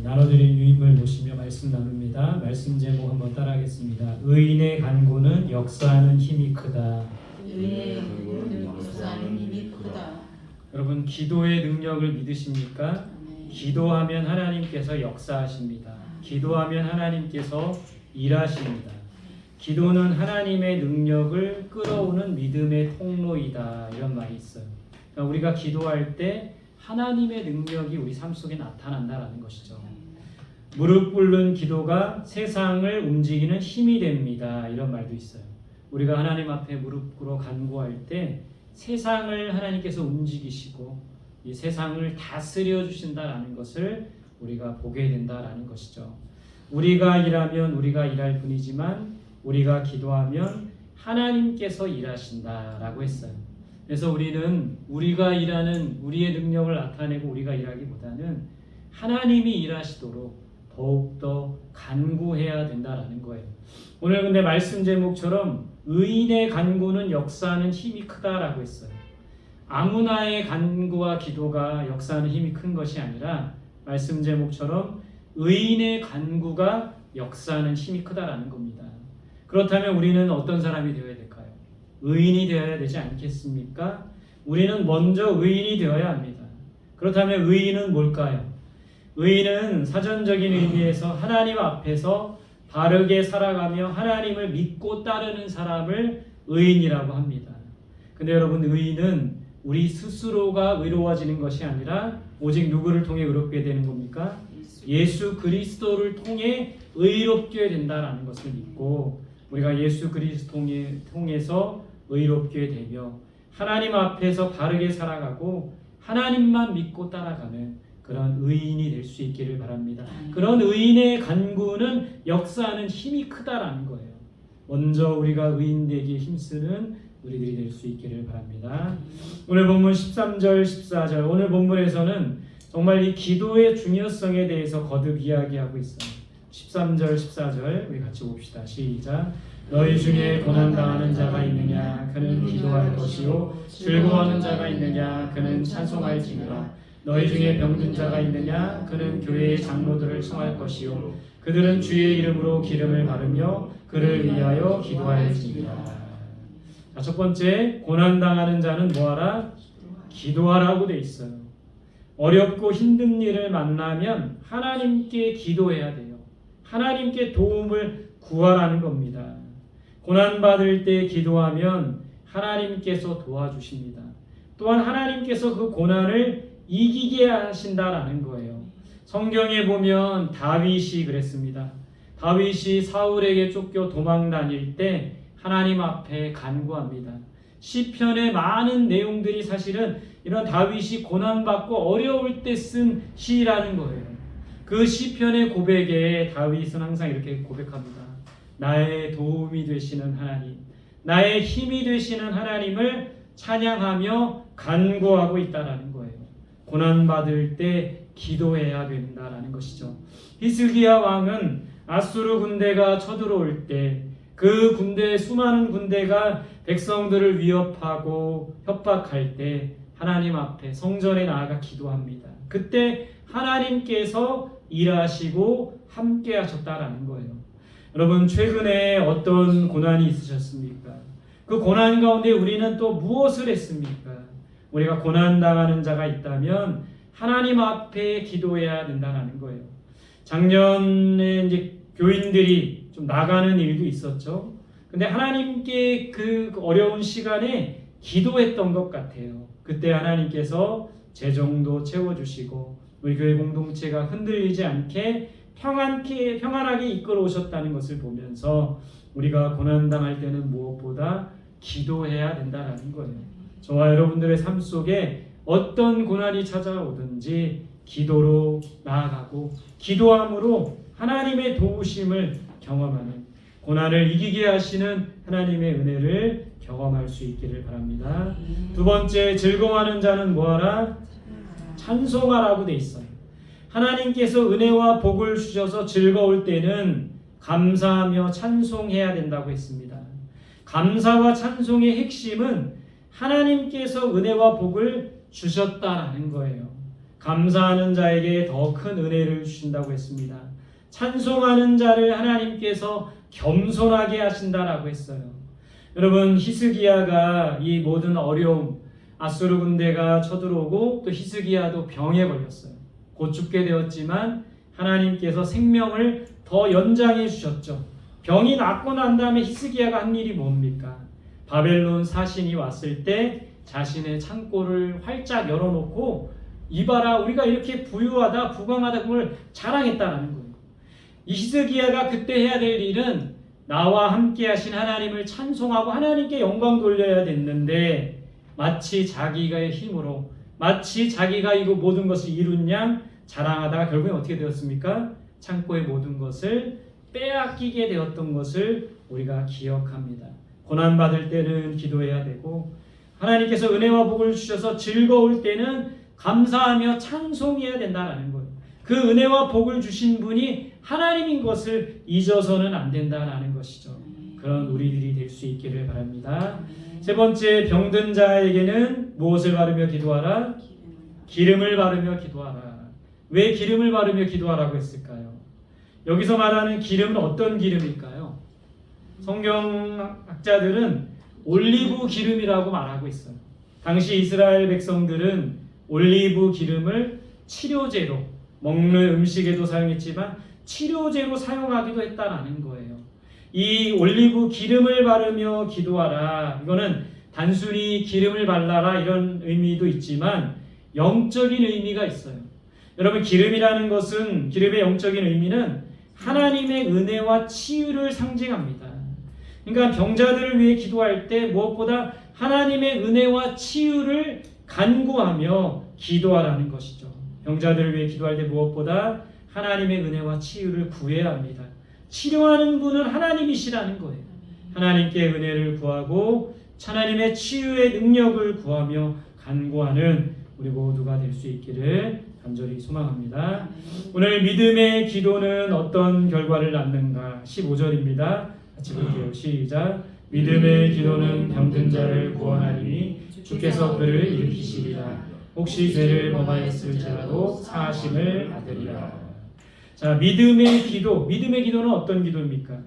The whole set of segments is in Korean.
나눠드린 유인물 보시며 말씀 나눕니다. 말씀 제목 한번 따라하겠습니다. 의인의 간구는 역사하는 힘이 크다. 의인의 간구는 역사하는 힘이 크다. 여러분, 기도의 능력을 믿으십니까? 기도하면 하나님께서 역사하십니다. 기도하면 하나님께서 일하십니다. 기도는 하나님의 능력을 끌어오는 믿음의 통로이다, 이런 말이 있어요. 그러니까 우리가 기도할 때 하나님의 능력이 우리 삶 속에 나타난다라는 것이죠. 무릎 꿇는 기도가 세상을 움직이는 힘이 됩니다, 이런 말도 있어요. 우리가 하나님 앞에 무릎 꿇어 간구할 때 세상을 하나님께서 움직이시고 이 세상을 다스려 주신다라는 것을 우리가 보게 된다라는 것이죠. 우리가 일하면 우리가 일할 뿐이지만 우리가 기도하면 하나님께서 일하신다라고 했어요. 그래서 우리는 우리가 일하는 우리의 능력을 나타내고 우리가 일하기보다는 하나님이 일하시도록 더욱더 간구해야 된다라는 거예요. 오늘 근데 말씀 제목처럼 의인의 간구는 역사하는 힘이 크다라고 했어요. 아무나의 간구와 기도가 역사하는 힘이 큰 것이 아니라 말씀 제목처럼 의인의 간구가 역사하는 힘이 크다라는 겁니다. 그렇다면 우리는 어떤 사람이 되어야 될까요? 의인이 되어야 되지 않겠습니까? 우리는 먼저 의인이 되어야 합니다. 그렇다면 의인은 뭘까요? 의인은 사전적인 의미에서 하나님 앞에서 바르게 살아가며 하나님을 믿고 따르는 사람을 의인이라고 합니다. 근데 여러분, 의인은 우리 스스로가 의로워지는 것이 아니라 오직 누구를 통해 의롭게 되는 겁니까? 예수 그리스도를 통해 의롭게 된다라는 것을 믿고 우리가 예수 그리스도를 통해서 의롭게 되며 하나님 앞에서 바르게 살아가고 하나님만 믿고 따라가는 그런 의인이 될 수 있기를 바랍니다. 그런 의인의 간구는 역사하는 힘이 크다라는 거예요. 먼저 우리가 의인 되기에 힘쓰는 우리들이 될 수 있기를 바랍니다. 오늘 본문 13절 14절 오늘 본문에서는 정말 이 기도의 중요성에 대해서 거듭 이야기하고 있어요. 13절 14절 우리 같이 봅시다. 시작. 너희 중에 고난당하는 자가 있느냐? 그는 기도할 것이요 즐거워하는 자가 있느냐? 그는 찬송할지니라. 너희 중에 병든 자가 있느냐? 그는 교회의 장로들을 청할 것이요 그들은 주의 이름으로 기름을 바르며 그를 위하여 기도할지니라. 자, 첫 번째, 고난당하는 자는 뭐하라? 기도하라고 돼 있어요. 어렵고 힘든 일을 만나면 하나님께 기도해야 돼요. 하나님께 도움을 구하라는 겁니다. 고난받을 때 기도하면 하나님께서 도와주십니다. 또한 하나님께서 그 고난을 이기게 하신다라는 거예요. 성경에 보면 다윗이 그랬습니다. 다윗이 사울에게 쫓겨 도망 다닐 때 하나님 앞에 간구합니다. 시편의 많은 내용들이 사실은 이런 다윗이 고난받고 어려울 때 쓴 시라는 거예요. 그 시편의 고백에 다윗은 항상 이렇게 고백합니다. 나의 도움이 되시는 하나님, 나의 힘이 되시는 하나님을 찬양하며 간구하고 있다라는 거예요. 고난받을 때 기도해야 된다라는 것이죠. 히스기야 왕은 아수르 군대가 쳐들어올 때 그 군대, 수많은 군대가 백성들을 위협하고 협박할 때 하나님 앞에 성전에 나아가 기도합니다. 그때 하나님께서 일하시고 함께 하셨다라는 거예요. 여러분, 최근에 어떤 고난이 있으셨습니까? 그 고난 가운데 우리는 또 무엇을 했습니까? 우리가 고난당하는 자가 있다면 하나님 앞에 기도해야 된다는 거예요. 작년에 이제 교인들이 좀 나가는 일도 있었죠. 근데 하나님께 그 어려운 시간에 기도했던 것 같아요. 그때 하나님께서 재정도 채워주시고 우리 교회 공동체가 흔들리지 않게 평안하게 이끌어 오셨다는 것을 보면서 우리가 고난당할 때는 무엇보다 기도해야 된다는 거예요. 저와 여러분들의 삶 속에 어떤 고난이 찾아오든지 기도로 나아가고 기도함으로 하나님의 도우심을 경험하는, 고난을 이기게 하시는 하나님의 은혜를 경험할 수 있기를 바랍니다. 두 번째, 즐거워하는 자는 뭐하라? 찬송하라고 돼 있어요. 하나님께서 은혜와 복을 주셔서 즐거울 때는 감사하며 찬송해야 된다고 했습니다. 감사와 찬송의 핵심은 하나님께서 은혜와 복을 주셨다라는 거예요. 감사하는 자에게 더 큰 은혜를 주신다고 했습니다. 찬송하는 자를 하나님께서 겸손하게 하신다라고 했어요. 여러분, 히스기야가 이 모든 어려움, 아수르 군대가 쳐들어오고 또 히스기야도 병에 걸렸어요. 곧 죽게 되었지만 하나님께서 생명을 더 연장해 주셨죠. 병이 낫고 난 다음에 히스기야가 한 일이 뭡니까? 바벨론 사신이 왔을 때 자신의 창고를 활짝 열어놓고 이봐라, 우리가 이렇게 부유하다 부강하다 그걸 자랑했다는 거예요. 이 히스기야가 그때 해야 될 일은 나와 함께 하신 하나님을 찬송하고 하나님께 영광 돌려야 됐는데 마치 자기의 힘으로 마치 자기가 이거 모든 것을 이룬 양 자랑하다가 결국에 어떻게 되었습니까? 창고의 모든 것을 빼앗기게 되었던 것을 우리가 기억합니다. 고난받을 때는 기도해야 되고 하나님께서 은혜와 복을 주셔서 즐거울 때는 감사하며 찬송해야 된다는 거예요. 그 은혜와 복을 주신 분이 하나님인 것을 잊어서는 안 된다는 것이죠. 그런 우리들이 될 수 있기를 바랍니다. 세 번째, 병든 자에게는 무엇을 바르며 기도하라? 기름을 바르며 기도하라. 왜 기름을 바르며 기도하라고 했을까요? 여기서 말하는 기름은 어떤 기름일까요? 성경학자들은 올리브 기름이라고 말하고 있어요. 당시 이스라엘 백성들은 올리브 기름을 치료제로, 먹는 음식에도 사용했지만 치료제로 사용하기도 했다라는 거예요. 이 올리브 기름을 바르며 기도하라. 이거는 단순히 기름을 발라라 이런 의미도 있지만 영적인 의미가 있어요. 여러분, 기름이라는 것은, 기름의 영적인 의미는 하나님의 은혜와 치유를 상징합니다. 그러니까 병자들을 위해 기도할 때 무엇보다 하나님의 은혜와 치유를 간구하며 기도하라는 것이죠. 병자들을 위해 기도할 때 무엇보다 하나님의 은혜와 치유를 구해야 합니다. 치료하는 분은 하나님이시라는 거예요. 하나님께 은혜를 구하고 하나님의 치유의 능력을 구하며 간구하는 우리 모두가 될 수 있기를 간절히 소망합니다. 오늘 믿음의 기도는 어떤 결과를 낳는가? 15절입니다. 같이 볼게요. 시작. 믿음의 기도는 병든 자를 구원하리니 주께서 그를 일으키시리라. 혹시 죄를 범하였을지라도 사하심을 받으리라. 자, 믿음의 기도. 믿음의 기도는 어떤 기도입니까?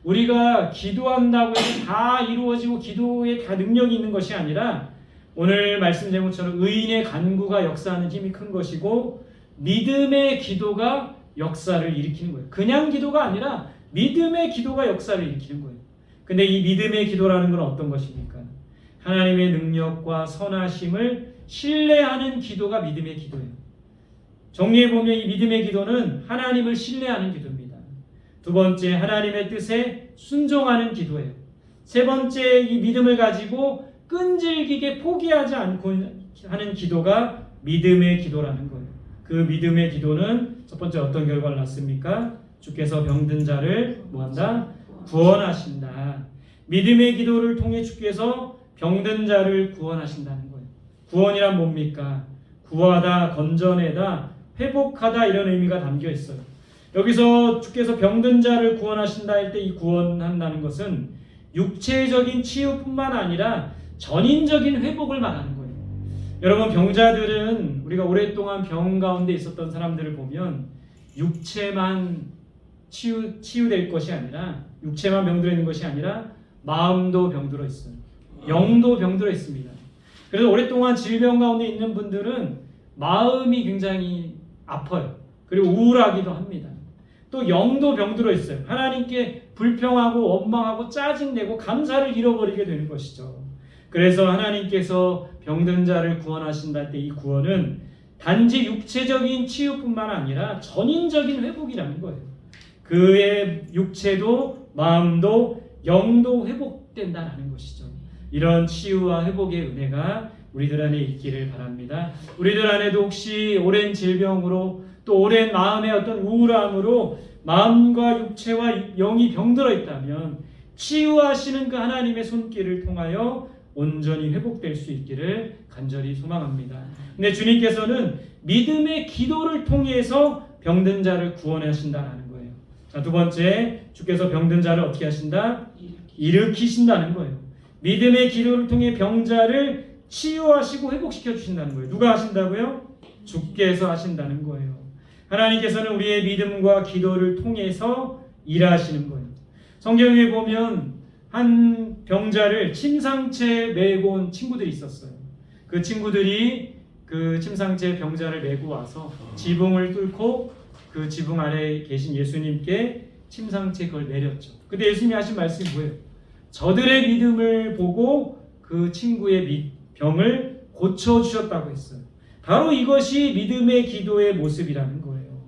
우리가 기도한다고 해서 다 이루어지고 기도에 다 능력이 있는 것이 아니라 오늘 말씀 제목처럼 의인의 간구가 역사하는 힘이 큰 것이고 믿음의 기도가 역사를 일으키는 거예요. 그냥 기도가 아니라 믿음의 기도가 역사를 일으키는 거예요. 근데 이 믿음의 기도라는 건 어떤 것입니까? 하나님의 능력과 선하심을 신뢰하는 기도가 믿음의 기도예요. 정리해보면 이 믿음의 기도는 하나님을 신뢰하는 기도입니다. 두 번째, 하나님의 뜻에 순종하는 기도예요. 세 번째, 이 믿음을 가지고 끈질기게 포기하지 않고 하는 기도가 믿음의 기도라는 거예요. 그 믿음의 기도는 첫 번째 어떤 결과를 낳습니까? 주께서 병든 자를 뭐한다? 구원하신다. 믿음의 기도를 통해 주께서 병든 자를 구원하신다는 거예요. 구원이란 뭡니까? 구하다, 건져내다, 회복하다 이런 의미가 담겨 있어요. 여기서 주께서 병든 자를 구원하신다 할 때 이 구원한다는 것은 육체적인 치유뿐만 아니라 전인적인 회복을 말하는 거예요. 여러분, 병자들은 우리가 오랫동안 병 가운데 있었던 사람들을 보면 육체만 치유될 것이 아니라 육체만 병들어 있는 것이 아니라 마음도 병들어 있어요. 영도 병들어 있습니다. 그래서 오랫동안 질병 가운데 있는 분들은 마음이 굉장히 아파요. 그리고 우울하기도 합니다. 또 영도 병들어 있어요. 하나님께 불평하고 원망하고 짜증내고 감사를 잃어버리게 되는 것이죠. 그래서 하나님께서 병든 자를 구원하신다 할 때 이 구원은 단지 육체적인 치유뿐만 아니라 전인적인 회복이라는 거예요. 그의 육체도 마음도 영도 회복된다는 것이죠. 이런 치유와 회복의 은혜가 우리들 안에 있기를 바랍니다. 우리들 안에도 혹시 오랜 질병으로 또 오랜 마음의 어떤 우울함으로 마음과 육체와 영이 병들어 있다면 치유하시는 그 하나님의 손길을 통하여 온전히 회복될 수 있기를 간절히 소망합니다. 근데 주님께서는 믿음의 기도를 통해서 병든 자를 구원하신다는 거예요. 자, 두 번째, 주께서 병든 자를 어떻게 하신다? 일으키신다는 거예요. 믿음의 기도를 통해 병자를 치유하시고 회복시켜 주신다는 거예요. 누가 하신다고요? 주께서 하신다는 거예요. 하나님께서는 우리의 믿음과 기도를 통해서 일하시는 거예요. 성경에 보면 한 병자를 침상채에 메고 온 친구들이 있었어요. 그 친구들이 그 침상채 병자를 메고 와서 지붕을 뚫고 그 지붕 아래에 계신 예수님께 침상채 그걸 내렸죠. 근데 예수님이 하신 말씀이 뭐예요? 저들의 믿음을 보고 그 친구의 병을 고쳐주셨다고 했어요. 바로 이것이 믿음의 기도의 모습이라는 거예요.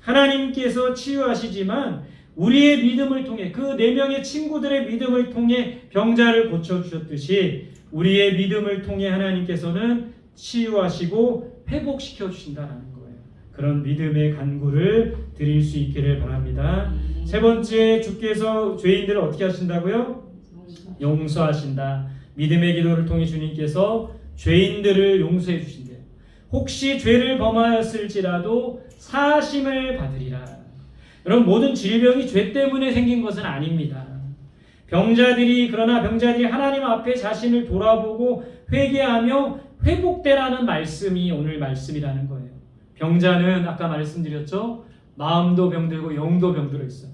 하나님께서 치유하시지만 우리의 믿음을 통해 그 4명의 친구들의 믿음을 통해 병자를 고쳐주셨듯이 우리의 믿음을 통해 하나님께서는 치유하시고 회복시켜 주신다는 거예요. 그런 믿음의 간구를 드릴 수 있기를 바랍니다. 세 번째, 주께서 죄인들을 어떻게 하신다고요? 용서하신다. 믿음의 기도를 통해 주님께서 죄인들을 용서해 주신대요. 혹시 죄를 범하였을지라도 사하심을 받으리라. 여러분, 모든 질병이 죄 때문에 생긴 것은 아닙니다. 그러나 병자들이 하나님 앞에 자신을 돌아보고 회개하며 회복되라는 말씀이 오늘 말씀이라는 거예요. 병자는 아까 말씀드렸죠? 마음도 병들고 영도 병들어 있어요.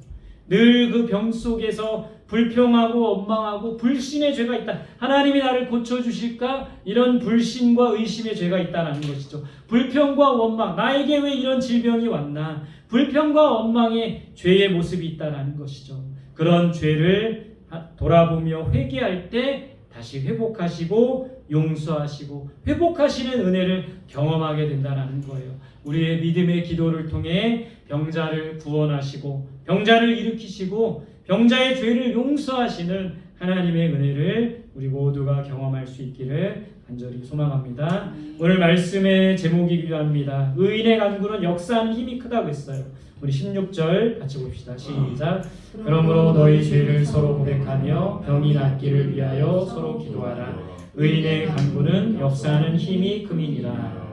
늘 그 병 속에서 불평하고 원망하고 불신의 죄가 있다. 하나님이 나를 고쳐주실까? 이런 불신과 의심의 죄가 있다는 것이죠. 불평과 원망, 나에게 왜 이런 질병이 왔나? 불평과 원망의 죄의 모습이 있다는 것이죠. 그런 죄를 돌아보며 회개할 때 다시 회복하시고 용서하시고 회복하시는 은혜를 경험하게 된다는 거예요. 우리의 믿음의 기도를 통해 병자를 구원하시고 병자를 일으키시고 병자의 죄를 용서하시는 하나님의 은혜를 우리 모두가 경험할 수 있기를 간절히 소망합니다. 오늘 말씀의 제목이기도 합니다. 의인의 간구는 역사하는 힘이 크다고 했어요. 우리 16절 같이 봅시다. 시작. 그러므로 너희 죄를 서로 고백하며 병이 낫기를 위하여 서로 기도하라. 의인의 간구는 역사하는 힘이 큼이니라.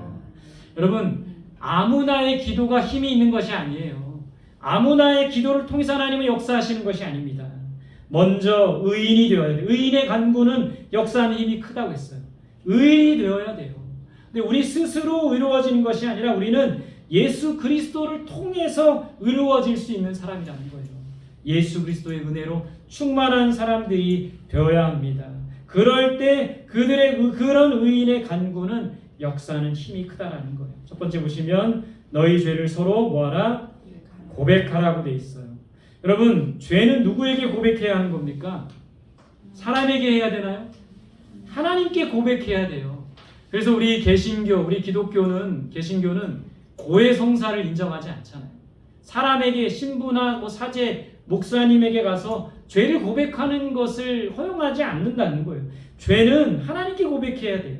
여러분, 아무나의 기도가 힘이 있는 것이 아니에요. 아무나의 기도를 통해서 하나님은 역사하시는 것이 아닙니다. 먼저 의인이 되어야 돼요. 의인의 간구는 역사하는 힘이 크다고 했어요. 의인이 되어야 돼요. 근데 우리 스스로 의로워지는 것이 아니라 우리는 예수 그리스도를 통해서 의로워질 수 있는 사람이라는 거예요. 예수 그리스도의 은혜로 충만한 사람들이 되어야 합니다. 그럴 때 그들의 그런 의인의 간구는 역사하는 힘이 크다라는 거예요. 첫 번째 보시면 너희 죄를 서로 뭐하라? 고백하라고 돼 있어요. 여러분, 죄는 누구에게 고백해야 하는 겁니까? 사람에게 해야 되나요? 하나님께 고백해야 돼요. 그래서 우리 기독교는 고해 성사를 인정하지 않잖아요. 사람에게 신부나 사제, 목사님에게 가서 죄를 고백하는 것을 허용하지 않는다는 거예요. 죄는 하나님께 고백해야 돼요.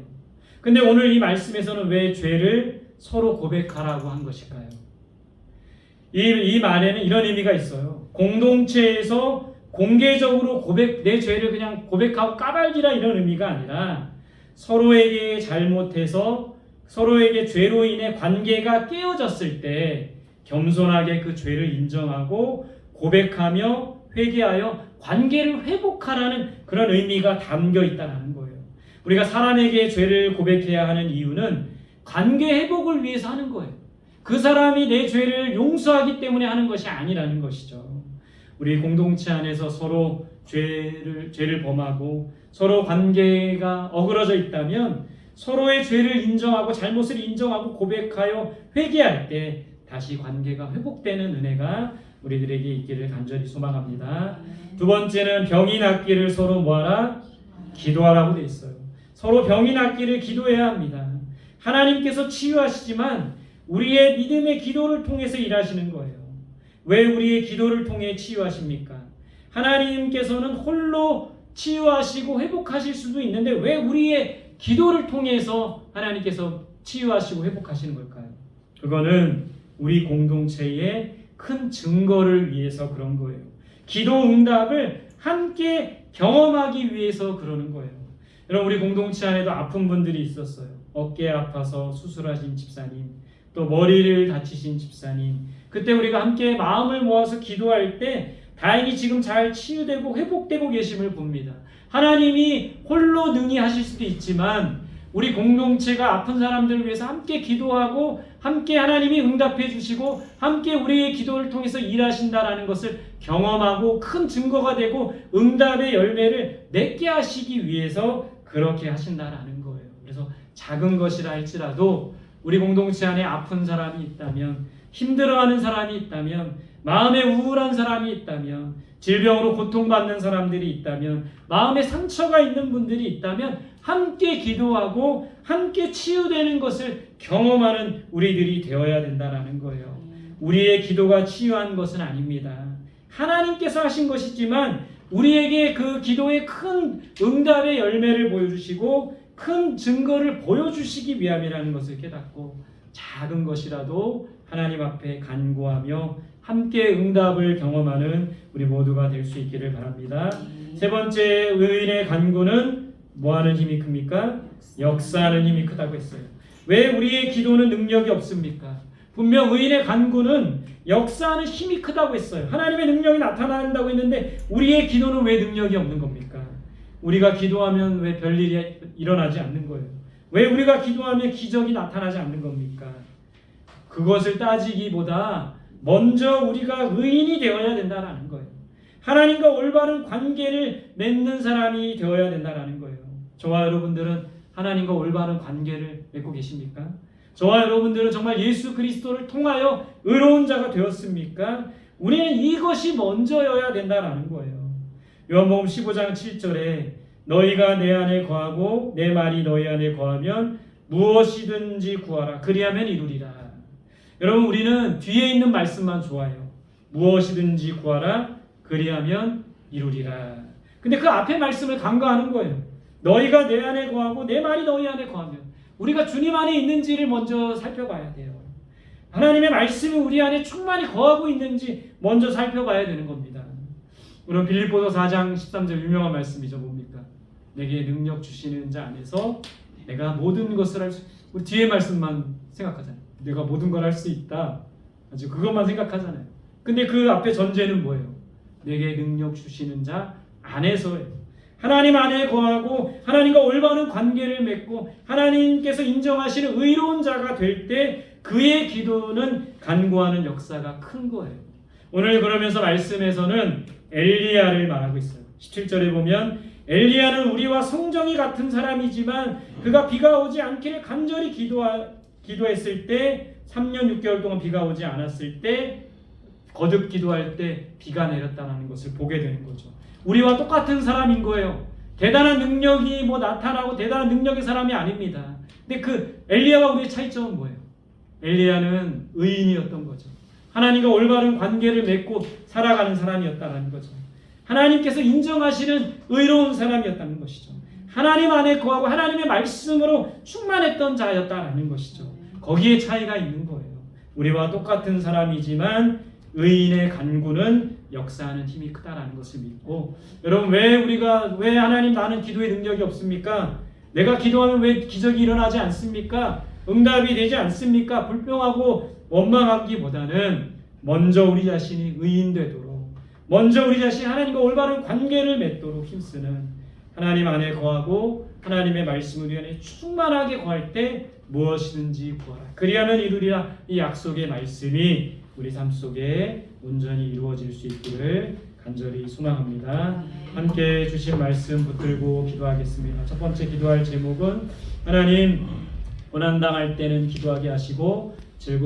근데 오늘 이 말씀에서는 왜 죄를 서로 고백하라고 한 것일까요? 이 말에는 이런 의미가 있어요. 공동체에서 공개적으로 내 죄를 그냥 고백하고 까발리라 이런 의미가 아니라 서로에게 잘못해서 서로에게 죄로 인해 관계가 깨어졌을 때 겸손하게 그 죄를 인정하고 고백하며 회개하여 관계를 회복하라는 그런 의미가 담겨 있다는 거예요. 우리가 사람에게 죄를 고백해야 하는 이유는 관계 회복을 위해서 하는 거예요. 그 사람이 내 죄를 용서하기 때문에 하는 것이 아니라는 것이죠. 우리 공동체 안에서 서로 죄를 범하고 서로 관계가 어그러져 있다면 서로의 죄를 인정하고 잘못을 인정하고 고백하여 회개할 때 다시 관계가 회복되는 은혜가 우리들에게 있기를 간절히 소망합니다. 두 번째는 병이 낫기를 서로 뭐하라? 기도하라고 돼 있어요. 서로 병이 낫기를 기도해야 합니다. 하나님께서 치유하시지만 우리의 믿음의 기도를 통해서 일하시는 거예요. 왜 우리의 기도를 통해 치유하십니까? 하나님께서는 홀로 치유하시고 회복하실 수도 있는데 왜 우리의 기도를 통해서 하나님께서 치유하시고 회복하시는 걸까요? 그거는 우리 공동체의 큰 증거를 위해서 그런 거예요. 기도 응답을 함께 경험하기 위해서 그러는 거예요. 여러분, 우리 공동체 안에도 아픈 분들이 있었어요. 어깨 아파서 수술하신 집사님, 또 머리를 다치신 집사님. 그때 우리가 함께 마음을 모아서 기도할 때 다행히 지금 잘 치유되고 회복되고 계심을 봅니다. 하나님이 홀로 능히 하실 수도 있지만 우리 공동체가 아픈 사람들을 위해서 함께 기도하고 함께 하나님이 응답해 주시고 함께 우리의 기도를 통해서 일하신다라는 것을 경험하고 큰 증거가 되고 응답의 열매를 맺게 하시기 위해서 그렇게 하신다라는 거예요. 그래서 작은 것이라 할지라도 우리 공동체 안에 아픈 사람이 있다면, 힘들어하는 사람이 있다면, 마음에 우울한 사람이 있다면, 질병으로 고통받는 사람들이 있다면, 마음에 상처가 있는 분들이 있다면 함께 기도하고 함께 치유되는 것을 경험하는 우리들이 되어야 된다라는 거예요. 우리의 기도가 치유한 것은 아닙니다. 하나님께서 하신 것이지만 우리에게 그 기도의 큰 응답의 열매를 보여주시고 큰 증거를 보여주시기 위함이라는 것을 깨닫고 작은 것이라도 하나님 앞에 간구하며 함께 응답을 경험하는 우리 모두가 될 수 있기를 바랍니다. 세 번째, 의인의 간구는 뭐하는 힘이 큽니까? 역사하는 힘이 크다고 했어요. 왜 우리의 기도는 능력이 없습니까? 분명 의인의 간구는 역사하는 힘이 크다고 했어요. 하나님의 능력이 나타난다고 했는데 우리의 기도는 왜 능력이 없는 겁니까? 우리가 기도하면 왜 별일이 일어나지 않는 거예요? 왜 우리가 기도하면 기적이 나타나지 않는 겁니까? 그것을 따지기보다 먼저 우리가 의인이 되어야 된다는 거예요. 하나님과 올바른 관계를 맺는 사람이 되어야 된다는 거예요. 저와 여러분들은 하나님과 올바른 관계를 맺고 계십니까? 저와 여러분들은 정말 예수 그리스도를 통하여 의로운 자가 되었습니까? 우리는 이것이 먼저여야 된다는 거예요. 요한복음 15장 7절에 너희가 내 안에 거하고 내 말이 너희 안에 거하면 무엇이든지 구하라 그리하면 이루리라. 여러분, 우리는 뒤에 있는 말씀만 좋아해요. 무엇이든지 구하라 그리하면 이루리라. 근데 그 앞에 말씀을 간과하는 거예요. 너희가 내 안에 거하고 내 말이 너희 안에 거하면, 우리가 주님 안에 있는지를 먼저 살펴봐야 돼요. 하나님의 말씀이 우리 안에 충만히 거하고 있는지 먼저 살펴봐야 되는 겁니다. 오늘 빌립보서 4장 13절 유명한 말씀이죠. 뭡니까? 내게 능력 주시는 자 안에서 내가 모든 것을 할 수, 우리 뒤에 말씀만 생각하잖아요. 내가 모든 걸 할 수 있다. 아주 그것만 생각하잖아요. 근데 그 앞에 전제는 뭐예요? 내게 능력 주시는 자 안에서예요. 하나님 안에 거하고 하나님과 올바른 관계를 맺고 하나님께서 인정하시는 의로운 자가 될 때 그의 기도는 간구하는 역사가 큰 거예요. 오늘 그러면서 말씀에서는 엘리야를 말하고 있어요. 17절에 보면 엘리야는 우리와 성정이 같은 사람이지만 그가 비가 오지 않기를 간절히 기도했을 때 3년 6개월 동안 비가 오지 않았을 때 거듭 기도할 때 비가 내렸다는 것을 보게 되는 거죠. 우리와 똑같은 사람인 거예요. 대단한 능력이 나타나고 대단한 능력의 사람이 아닙니다. 근데 그 엘리야와 우리의 차이점은 뭐예요? 엘리야는 의인이었던 거죠. 하나님과 올바른 관계를 맺고 살아가는 사람이었다는 거죠. 하나님께서 인정하시는 의로운 사람이었다는 것이죠. 하나님 안에 거하고 하나님의 말씀으로 충만했던 자였다는 것이죠. 거기에 차이가 있는 거예요. 우리와 똑같은 사람이지만 의인의 간구는 역사하는 힘이 크다라는 것을 믿고, 여러분, 왜 하나님 나는 기도의 능력이 없습니까? 내가 기도하면 왜 기적이 일어나지 않습니까? 응답이 되지 않습니까? 불평하고 원망하기보다는 먼저 우리 자신이 의인 되도록, 먼저 우리 자신이 하나님과 올바른 관계를 맺도록 힘쓰는, 하나님 안에 거하고 하나님의 말씀을 위해 충만하게 거할 때 무엇이든지 구하라 그리하면 이루리라. 이 약속의 말씀이 우리 삶 속에 온전히 이루어질 수 있기를 간절히 소망합니다. 함께 주신 말씀 붙들고 기도하겠습니다. 첫 번째 기도할 제목은 하나님 고난당할 때는 기도하게 하시고 즐거운